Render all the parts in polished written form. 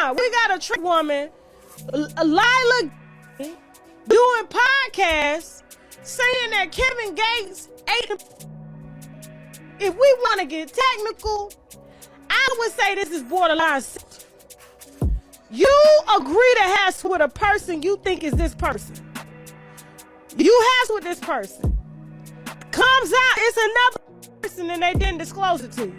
about? We got a trick woman, Lila, doing podcasts saying that Kevin Gates ate. If we want to get technical, I would say this is borderline. You agree to have sex with a person you think is this person. You have sex with this person. Comes out, it's another person and they didn't disclose it to you.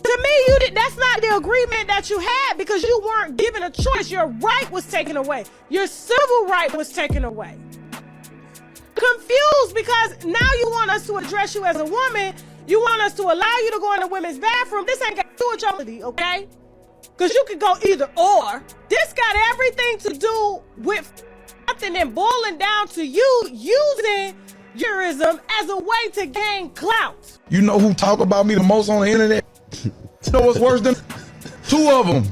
To me, that's not the agreement that you had because you weren't given a choice. Your right was taken away. Your civil right was taken away. Confused because now you want us to address you as a woman. You want us to allow you to go in the women's bathroom. This ain't got to do with your ability, okay? Because you could go either or. This got everything to do with nothing and boiling down to you using jurism as a way to gain clout. You know who talk about me the most on the internet? You know what's worse than two of them?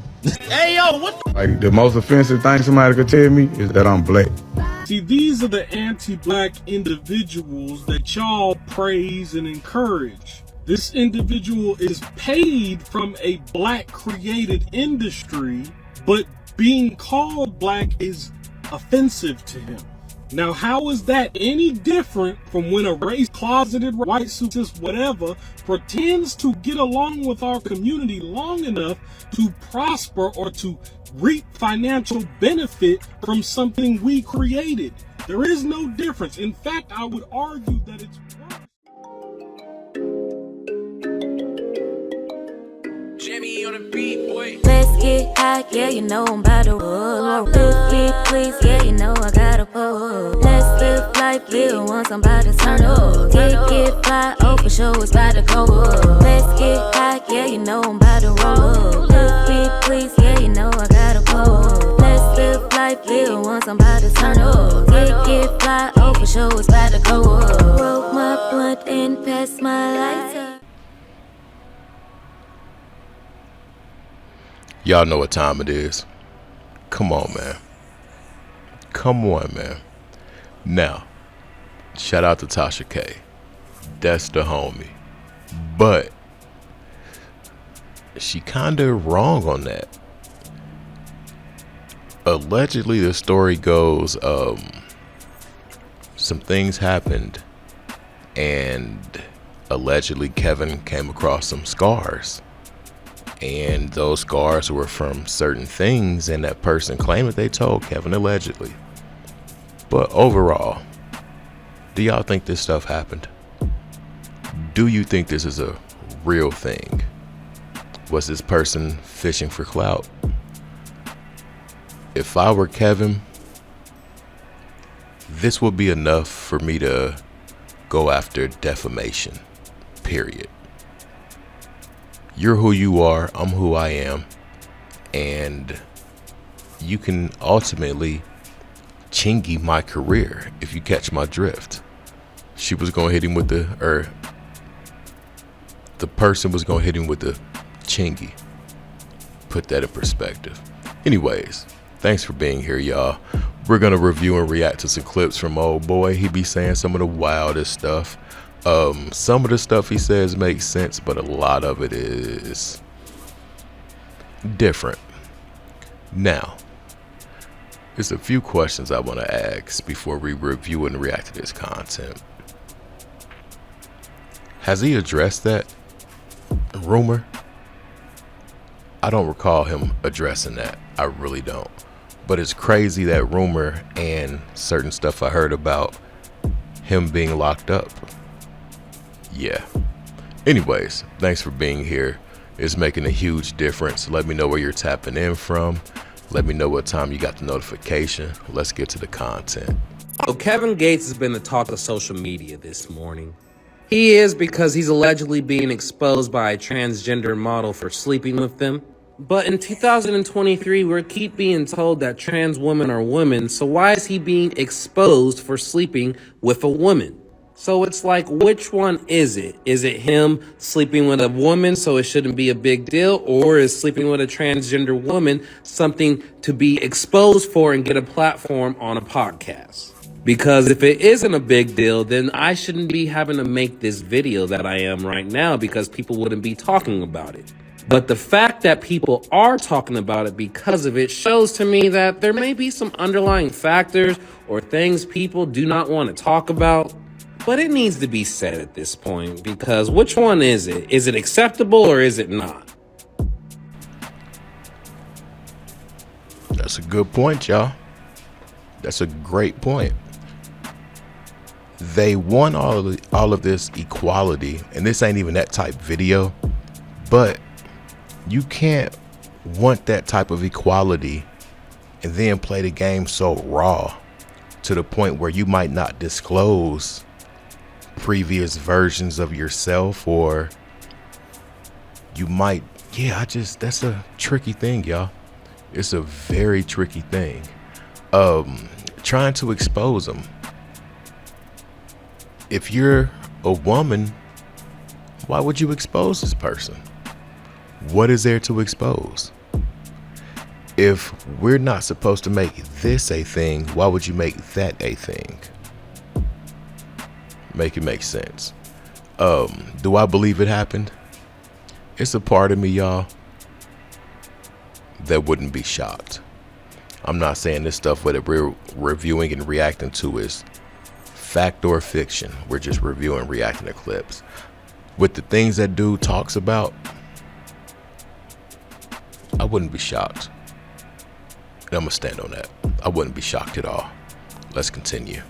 Hey, yo, what the? Like, the most offensive thing somebody could tell me is that I'm black. See, these are the anti-black individuals that y'all praise and encourage. This individual is paid from a black created industry, but being called black is offensive to him. Now, how is that any different from when a race-closeted white supremacist whatever pretends to get along with our community long enough to prosper or to reap financial benefit from something we created? There is no difference. In fact, I would argue that it's worse. Jimmy on the beat, boy. Let's get high, yeah, you know I'm about to roll. Let's get please, yeah, you know I gotta pull. Let's live life, live once, I'm about to turn up. Get fly, oh for sure, it's about to go up. Let's get high, yeah, you know I'm about to roll. Let's get please, yeah, you know I gotta pull. Let's live life, live once, I'm about to turn up. Get fly, oh for sure, it's about to go up. Roll my blunt and pass my lighter. Y'all know what time it is. Come on, man. Come on, man. Now, shout out to Tasha K. That's the homie. But she kinda wrong on that. Allegedly, the story goes, some things happened and allegedly Kevin came across some scars. And those scars were from certain things, and that person claimed that they told Kevin allegedly. But overall, do y'all think this stuff happened? Do you think this is a real thing? Was this person fishing for clout? If I were Kevin, this would be enough for me to go after defamation, period. You're who you are, I'm who I am, and you can ultimately chingy my career if you catch my drift. She was gonna hit him with the person was gonna hit him with the chingy. Put that in perspective. Anyways, thanks for being here, y'all. We're gonna review and react to some clips from old boy. He be saying some of the wildest stuff. Some of the stuff he says makes sense, but a lot of it is different. Now, there's a few questions I want to ask before we review and react to this content. Has he addressed that rumor? I don't recall him addressing that. I really don't. But it's crazy, that rumor and certain stuff I heard about him being locked up. Yeah. Anyways, thanks for being here. It's making a huge difference. Let me know where you're tapping in from. Let me know what time you got the notification. Let's get to the content. So Kevin Gates has been the talk of social media this morning. He is, because he's allegedly being exposed by a transgender model for sleeping with them. But in 2023, we keep being told that trans women are women. So why is he being exposed for sleeping with a woman? So it's like, which one is it? Is it him sleeping with a woman, so it shouldn't be a big deal? Or is sleeping with a transgender woman something to be exposed for and get a platform on a podcast? Because if it isn't a big deal, then I shouldn't be having to make this video that I am right now, because people wouldn't be talking about it. But the fact that people are talking about it because of it shows to me that there may be some underlying factors or things people do not want to talk about. But it needs to be said at this point, because which one is it? Is it acceptable or is it not? That's a good point, y'all. That's a great point. They want all of this equality, and this ain't even that type video, but you can't want that type of equality and then play the game so raw to the point where you might not disclose previous versions of yourself, or you might, that's a tricky thing, y'all. It's a very tricky thing. Trying to expose them. If you're a woman, why would you expose this person? What is there to expose? If we're not supposed to make this a thing, why would you make that a thing? Make it make sense. Do I believe it happened? It's a part of me, y'all, that wouldn't be shocked. I'm not saying this stuff that we're reviewing and reacting to is fact or fiction. We're just reviewing, reacting to clips. With the things that dude talks about, I wouldn't be shocked. And I'm gonna stand on that. I wouldn't be shocked at all. Let's continue.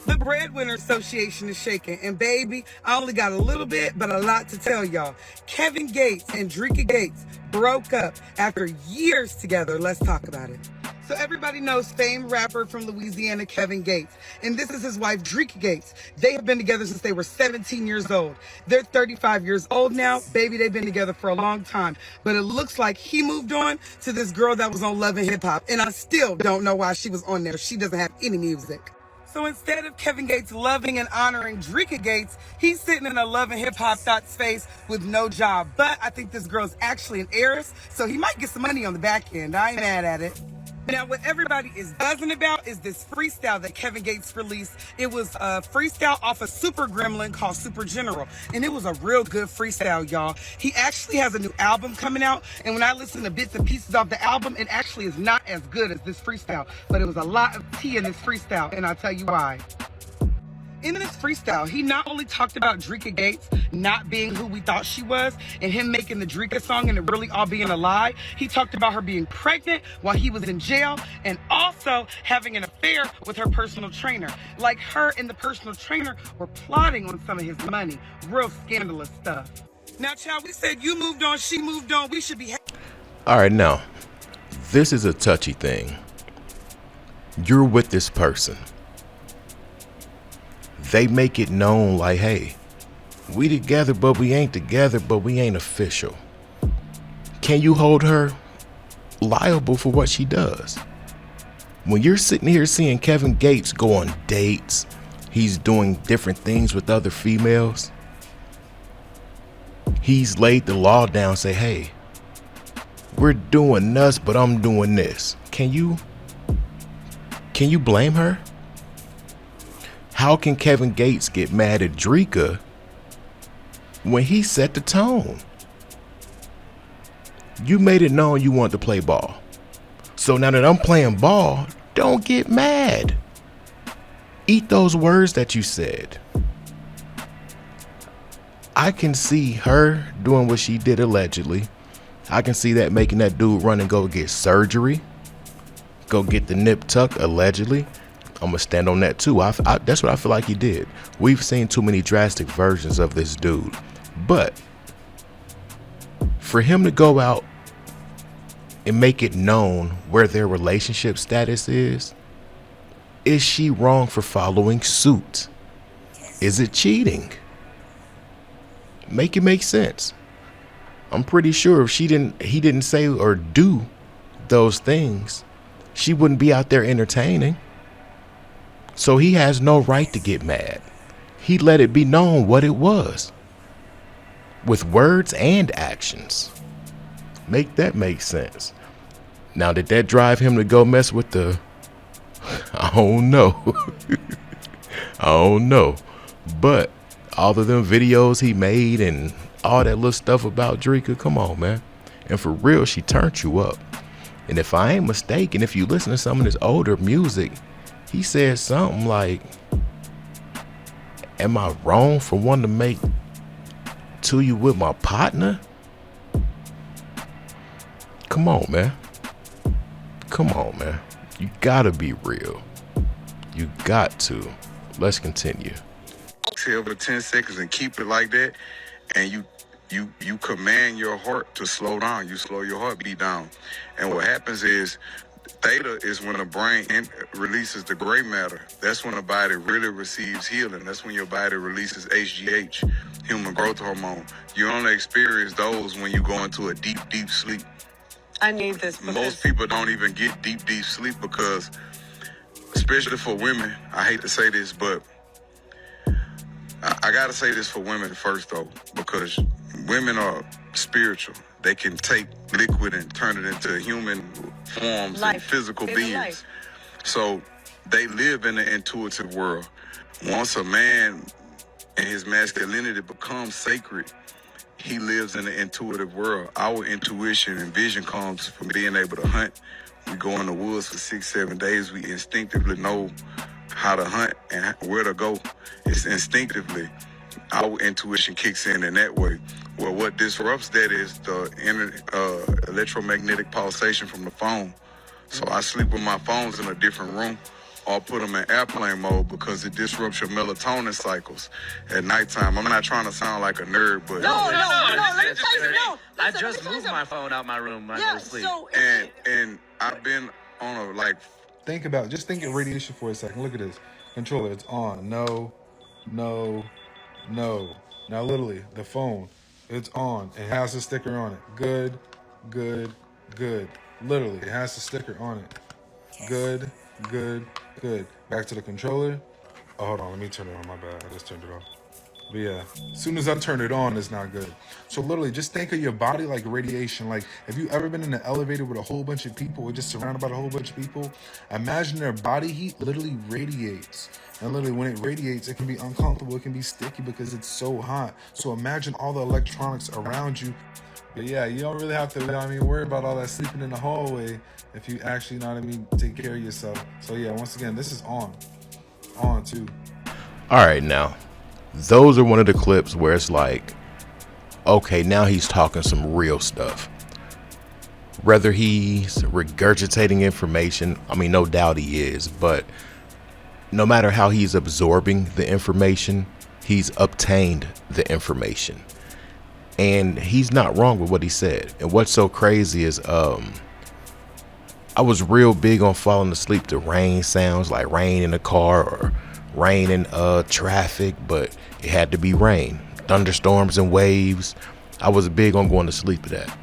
The Breadwinner Association is shaking, and baby, I only got a little bit, but a lot to tell y'all. Kevin Gates and Drika Gates broke up after years together. Let's talk about it. So everybody knows famed rapper from Louisiana, Kevin Gates. And this is his wife, Drika Gates. They have been together since they were 17 years old. They're 35 years old now. Baby, they've been together for a long time. But it looks like he moved on to this girl that was on Love and Hip Hop. And I still don't know why she was on there. She doesn't have any music. So instead of Kevin Gates loving and honoring Drika Gates, he's sitting in a Love and Hip Hop thought space with no job. But I think this girl's actually an heiress, so he might get some money on the back end. I ain't mad at it. Now, what everybody is buzzing about is this freestyle that Kevin Gates released. It was a freestyle off a Super Gremlin called Super General, and it was a real good freestyle, y'all. He actually has a new album coming out, and when I listen to bits and pieces of the album, it actually is not as good as this freestyle, but it was a lot of tea in this freestyle, and I'll tell you why. In this freestyle, he not only talked about Drika Gates not being who we thought she was and him making the Drika song and it really all being a lie. He talked about her being pregnant while he was in jail and also having an affair with her personal trainer. Like her and the personal trainer were plotting on some of his money. Real scandalous stuff. Now, child, we said you moved on, she moved on. We should be All right, now, this is a touchy thing. You're with this person. They make it known like, hey, we together, but we ain't together, but we ain't official. Can you hold her liable for what she does? When you're sitting here seeing Kevin Gates go on dates, he's doing different things with other females. He's laid the law down, say, hey, we're doing us, but I'm doing this. Can you blame her? How can Kevin Gates get mad at Drika when he set the tone? You made it known you want to play ball. So now that I'm playing ball, don't get mad. Eat those words that you said. I can see her doing what she did allegedly. I can see that making that dude run and go get surgery. Go get the nip tuck allegedly. I'm gonna stand on that too. That's what I feel like he did. We've seen too many drastic versions of this dude. But for him to go out and make it known where their relationship status is she wrong for following suit? Is it cheating? Make it make sense. I'm pretty sure if he didn't say or do those things, she wouldn't be out there entertaining. So he has no right to get mad. He let it be known what it was with words and actions. Make that make sense. Now, did that drive him to go mess with the... I don't know. I don't know. But all of them videos he made and all that little stuff about Drika, come on, man. And for real, she turned you up. And if I ain't mistaken, if you listen to some of his older music, he said something like, am I wrong for wanting to make to you with my partner? Come on, man. Come on, man. You gotta be real. You got to. Let's continue. Exhale for 10 seconds and keep it like that, and you command your heart to slow down. You slow your heartbeat down, and what happens is theta is when the brain releases the gray matter. That's when the body really receives healing. That's when your body releases HGH, human growth hormone. You only experience those when you go into a deep sleep. I need this. Most people don't even get deep sleep because, especially for women, I hate to say this, but I gotta say this for women first though, because women are spiritual. They can take liquid and turn it into human forms and physical beings. So they live in the intuitive world. Once a man and his masculinity becomes sacred, he lives in the intuitive world. Our intuition and vision comes from being able to hunt. We go in the woods for 6-7 days. We instinctively know how to hunt and where to go. It's instinctively. Our intuition kicks in that way. Well, what disrupts that is the electromagnetic pulsation from the phone. So I sleep with my phones in a different room or put them in airplane mode because it disrupts your melatonin cycles at nighttime. I'm not trying to sound like a nerd, but... No. I just moved my phone out my room when I go to sleep. And I've been on a, Just think of radiation for a second. Look at this. Controller, it's on. No. Now literally, the phone, it's on. It has a sticker on it. Good. Literally, it has a sticker on it. Good. Back to the controller. Oh, hold on, let me turn it on. My bad, I just turned it off. But yeah, as soon as I turn it on, it's not good. So literally, just think of your body like radiation. Like, have you ever been in an elevator with a whole bunch of people or just surrounded by a whole bunch of people? Imagine their body heat literally radiates. And literally, when it radiates, it can be uncomfortable. It can be sticky because it's so hot. So imagine all the electronics around you. But yeah, you don't really have to, worry about all that sleeping in the hallway if you actually, take care of yourself. So yeah, once again, this is on too. All right, now, those are one of the clips where it's like, okay, now he's talking some real stuff. Whether he's regurgitating information, no doubt he is, but no matter how he's absorbing the information, he's obtained the information. And he's not wrong with what he said. And what's so crazy is I was real big on falling asleep to rain sounds, like rain in the car or rain in traffic, but it had to be rain, thunderstorms and waves. I was big on going to sleep to that.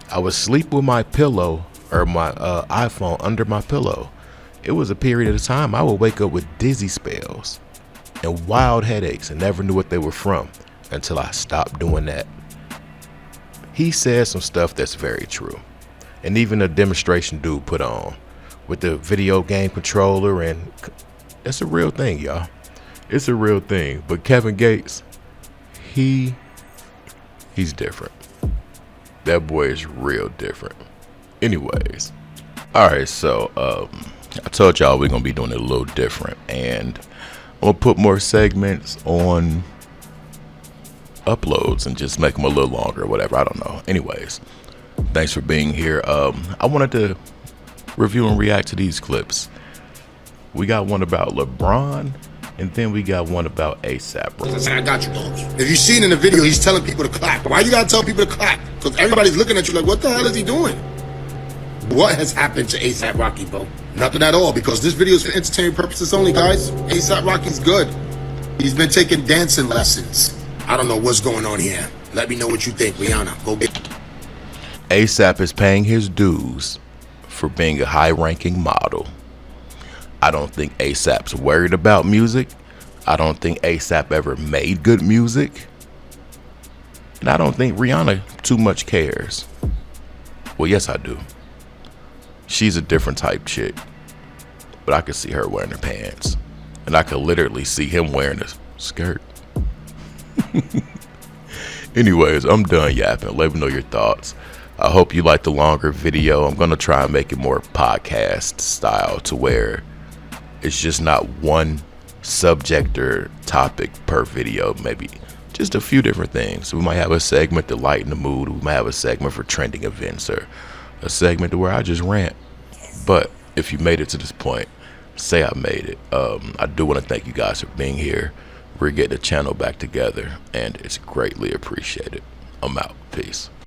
I would sleep with my pillow or my iPhone under my pillow. It was a period of time I would wake up with dizzy spells and wild headaches and never knew what they were from until I stopped doing that. He said some stuff that's very true. And even a demonstration dude put on with the video game controller, and it's a real thing, y'all. It's a real thing. But Kevin Gates, he's different. That boy is real different. Anyways, all right, so I told y'all we're gonna be doing it a little different, and I'm gonna put more segments on uploads and just make them a little longer or whatever. I don't know. Anyways, thanks for being here. I wanted to review and react to these clips. We got one about LeBron, and then we got one about ASAP. I got you, dogs. If you've seen in the video, he's telling people to clap. Why you gotta tell people to clap? Because everybody's looking at you like, what the hell is he doing? What has happened to ASAP Rocky, bro? Nothing at all, because this video is for entertainment purposes only, guys. ASAP Rocky's good. He's been taking dancing lessons. I don't know what's going on here. Let me know what you think, Rihanna. Go get it. ASAP is paying his dues for being a high-ranking model. I don't think ASAP's worried about music. I don't think ASAP ever made good music. And I don't think Rihanna too much cares. Well, yes, I do. She's a different type chick. But I could see her wearing her pants. And I could literally see him wearing a skirt. Anyways, I'm done yapping. Let me know your thoughts. I hope you like the longer video. I'm going to try and make it more podcast style to where it's just not one subject or topic per video, maybe just a few different things. We might have a segment to lighten the mood. We might have a segment for trending events, or a segment to where I just rant. But if you made it to this point, say I made it. I do want to thank you guys for being here. We're getting the channel back together, and it's greatly appreciated. I'm out. Peace.